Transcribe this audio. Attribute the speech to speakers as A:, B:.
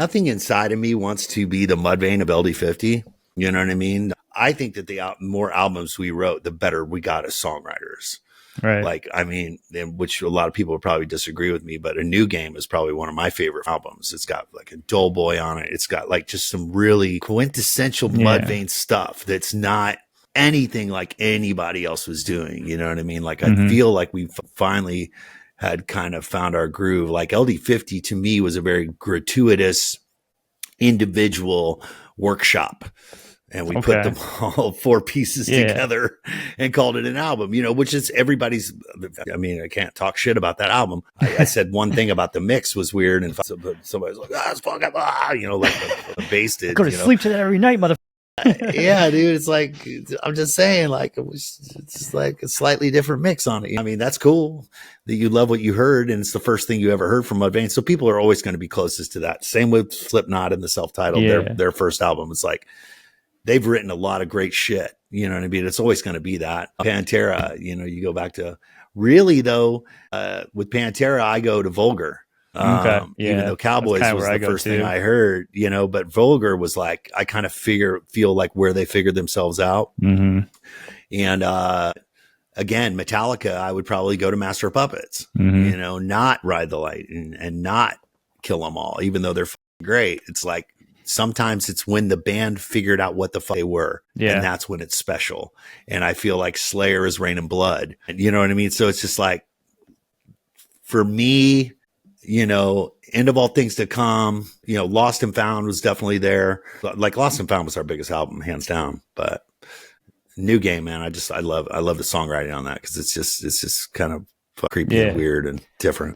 A: Nothing inside of me wants to be the Mudvayne of LD50. You know what I mean? I think that the more albums we wrote, the better we got as songwriters.
B: Right.
A: Like, I mean, which a lot of people would probably disagree with me, but A New Game is probably one of my favorite albums. It's got like a Doughboy on it. It's got like just some really quintessential Mudvayne stuff that's not anything like anybody else was doing. You know what I mean? Like, I feel like we finally had kind of found our groove. Like LD50 to me was a very gratuitous individual workshop. And we put them all 4 pieces together and called it an album, you know, which is everybody's. I mean, I can't talk shit about that album. I said one thing about the mix was weird, and somebody's like, it's fucking, you know, like the bass did.
B: Go to sleep to that every night, motherfucker.
A: Yeah, dude. It's like, I'm just saying, like, it's like a slightly different mix on it. I mean, that's cool that you love what you heard, and it's the first thing you ever heard from Mudvayne. So people are always going to be closest to that. Same with Slipknot and the self-titled, their first album. It's like, they've written a lot of great shit. You know what I mean? It's always going to be that. Pantera, you know, you go back to really though, with Pantera, I go to Vulgar. Even though Cowboys was the first thing I heard, you know, but Vulgar was like, I kind of feel like where they figured themselves out. And, again, Metallica, I would probably go to Master of Puppets, you know, not Ride the Light and not Kill 'Em All, even though they're great. It's like, sometimes it's when the band figured out what the fuck they were. And that's when it's special. And I feel like Slayer is Rain and Blood. You know what I mean? So it's just like, for me, you know, End of All Things to Come, you know, Lost and Found was definitely there. Like Lost and Found was our biggest album, hands down. But New Game, man, I love the songwriting on that, because it's just kind of creepy and weird and different.